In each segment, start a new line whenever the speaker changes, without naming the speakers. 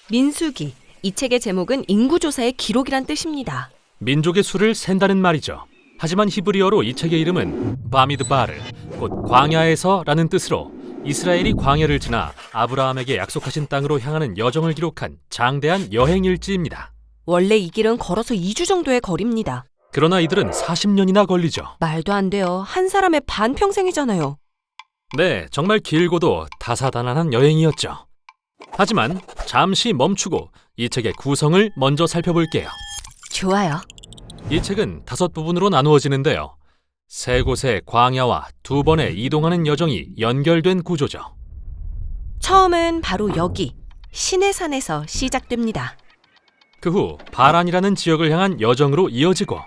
민수기, 이 책의 제목은 인구조사의 기록이란 뜻입니다.
민족의 수를 센다는 말이죠. 하지만 히브리어로 이 책의 이름은 바미드바르, 곧 광야에서라는 뜻으로 이스라엘이 광야를 지나 아브라함에게 약속하신 땅으로 향하는 여정을 기록한 장대한 여행일지입니다.
원래 이 길은 걸어서 2주 정도의 거리입니다.
그러나 이들은 40년이나 걸리죠.
말도 안 돼요. 한 사람의 반평생이잖아요.
네, 정말 길고도 다사다난한 여행이었죠. 하지만 잠시 멈추고 이 책의 구성을 먼저 살펴볼게요.
좋아요.
이 책은 5부분으로 나누어지는데요. 3곳의 광야와 2번의 이동하는 여정이 연결된 구조죠.
처음은 바로 여기, 시내산에서 시작됩니다.
그 후 바란이라는 지역을 향한 여정으로 이어지고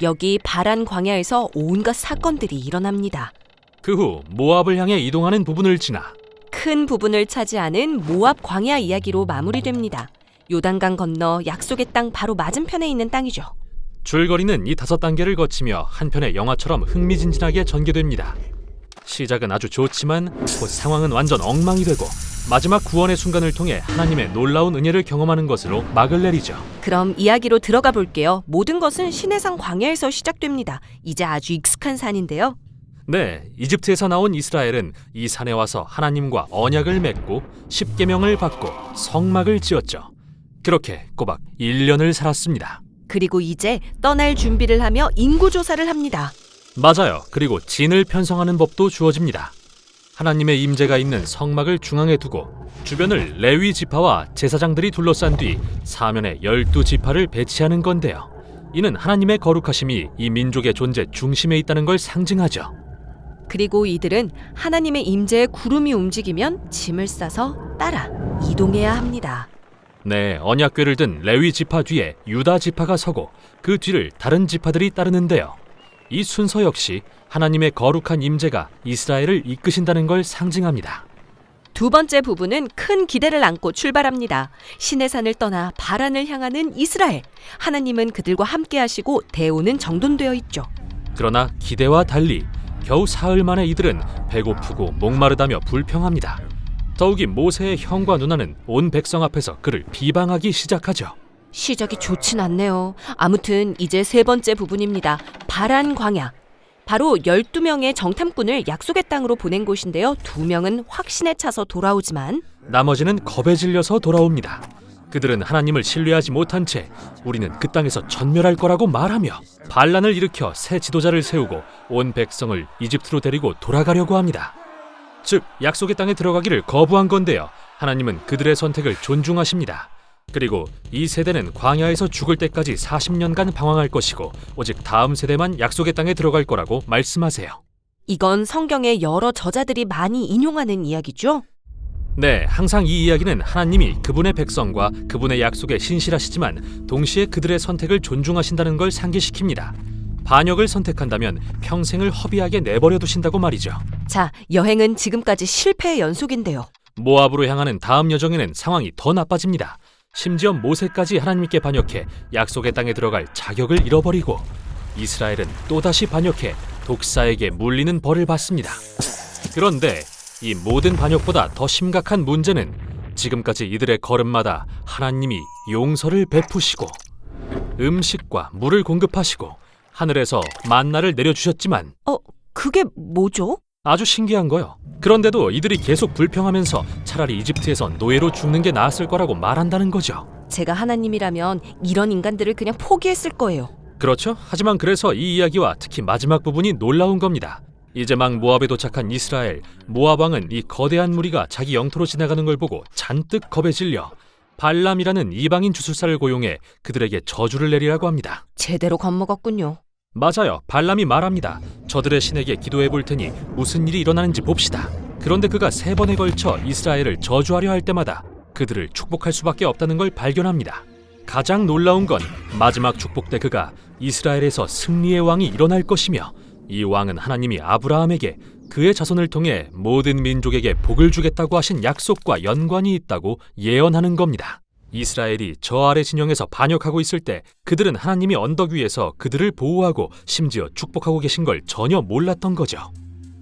여기 바란 광야에서 온갖 사건들이 일어납니다.
그 후 모압을 향해 이동하는 부분을 지나
큰 부분을 차지하는 모압 광야 이야기로 마무리됩니다. 요단강 건너 약속의 땅 바로 맞은편에 있는 땅이죠.
줄거리는 이 5단계를 거치며 한편의 영화처럼 흥미진진하게 전개됩니다. 시작은 아주 좋지만 곧 상황은 완전 엉망이 되고 마지막 구원의 순간을 통해 하나님의 놀라운 은혜를 경험하는 것으로 막을 내리죠.
그럼 이야기로 들어가 볼게요. 모든 것은 시내산 광야에서 시작됩니다. 이제 아주 익숙한 산인데요.
네, 이집트에서 나온 이스라엘은 이 산에 와서 하나님과 언약을 맺고 십계명을 받고 성막을 지었죠. 그렇게 꼬박 1년을 살았습니다.
그리고 이제 떠날 준비를 하며 인구조사를 합니다.
맞아요. 그리고 진을 편성하는 법도 주어집니다. 하나님의 임재가 있는 성막을 중앙에 두고 주변을 레위 지파와 제사장들이 둘러싼 뒤 사면에 12지파를 배치하는 건데요. 이는 하나님의 거룩하심이 이 민족의 존재 중심에 있다는 걸 상징하죠.
그리고 이들은 하나님의 임재의 구름이 움직이면 짐을 싸서 따라 이동해야 합니다.
네, 언약궤를 든 레위 지파 뒤에 유다 지파가 서고 그 뒤를 다른 지파들이 따르는데요. 이 순서 역시 하나님의 거룩한 임재가 이스라엘을 이끄신다는 걸 상징합니다.
2번째 부분은 큰 기대를 안고 출발합니다. 시내산을 떠나 바란을 향하는 이스라엘. 하나님은 그들과 함께 하시고 대오는 정돈되어 있죠.
그러나 기대와 달리 겨우 사흘 만에 이들은 배고프고 목마르다며 불평합니다. 더욱이 모세의 형과 누나는 온 백성 앞에서 그를 비방하기 시작하죠.
시작이 좋진 않네요. 아무튼 이제 3번째 부분입니다. 바란 광야. 바로 12명의 정탐꾼을 약속의 땅으로 보낸 곳인데요. 2명은 확신에 차서 돌아오지만
나머지는 겁에 질려서 돌아옵니다. 그들은 하나님을 신뢰하지 못한 채 우리는 그 땅에서 전멸할 거라고 말하며 반란을 일으켜 새 지도자를 세우고 온 백성을 이집트로 데리고 돌아가려고 합니다. 즉 약속의 땅에 들어가기를 거부한 건데요. 하나님은 그들의 선택을 존중하십니다. 그리고 이 세대는 광야에서 죽을 때까지 40년간 방황할 것이고 오직 다음 세대만 약속의 땅에 들어갈 거라고 말씀하세요.
이건 성경의 여러 저자들이 많이 인용하는 이야기죠.
네, 항상 이 이야기는 하나님이 그분의 백성과 그분의 약속에 신실하시지만 동시에 그들의 선택을 존중하신다는 걸 상기시킵니다. 반역을 선택한다면 평생을 허비하게 내버려 두신다고 말이죠.
자, 여행은 지금까지 실패의 연속인데요.
모압으로 향하는 다음 여정에는 상황이 더 나빠집니다. 심지어 모세까지 하나님께 반역해 약속의 땅에 들어갈 자격을 잃어버리고 이스라엘은 또다시 반역해 독사에게 물리는 벌을 받습니다. 그런데 이 모든 반역보다 더 심각한 문제는 지금까지 이들의 걸음마다 하나님이 용서를 베푸시고 음식과 물을 공급하시고 하늘에서 만나를 내려주셨지만
그게 뭐죠?
아주 신기한 거요. 그런데도 이들이 계속 불평하면서 차라리 이집트에서 노예로 죽는 게 나았을 거라고 말한다는 거죠.
제가 하나님이라면 이런 인간들을 그냥 포기했을 거예요.
그렇죠. 하지만 그래서 이 이야기와 특히 마지막 부분이 놀라운 겁니다. 이제 막 모압에 도착한 이스라엘, 모압 왕은 이 거대한 무리가 자기 영토로 지나가는 걸 보고 잔뜩 겁에 질려 발람이라는 이방인 주술사를 고용해 그들에게 저주를 내리라고 합니다.
제대로 겁먹었군요.
맞아요. 발람이 말합니다. 저들의 신에게 기도해 볼 테니 무슨 일이 일어나는지 봅시다. 그런데 그가 3번에 걸쳐 이스라엘을 저주하려 할 때마다 그들을 축복할 수밖에 없다는 걸 발견합니다. 가장 놀라운 건 마지막 축복 때 그가 이스라엘에서 승리의 왕이 일어날 것이며 이 왕은 하나님이 아브라함에게 그의 자손을 통해 모든 민족에게 복을 주겠다고 하신 약속과 연관이 있다고 예언하는 겁니다. 이스라엘이 저 아래 진영에서 반역하고 있을 때 그들은 하나님이 언덕 위에서 그들을 보호하고 심지어 축복하고 계신 걸 전혀 몰랐던 거죠.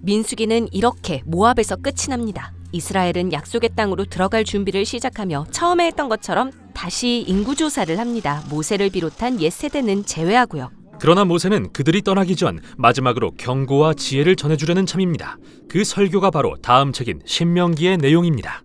민수기는 이렇게 모압에서 끝이 납니다. 이스라엘은 약속의 땅으로 들어갈 준비를 시작하며 처음에 했던 것처럼 다시 인구조사를 합니다. 모세를 비롯한 옛 세대는 제외하고요.
그러나 모세는 그들이 떠나기 전 마지막으로 경고와 지혜를 전해주려는 참입니다. 그 설교가 바로 다음 책인 신명기의 내용입니다.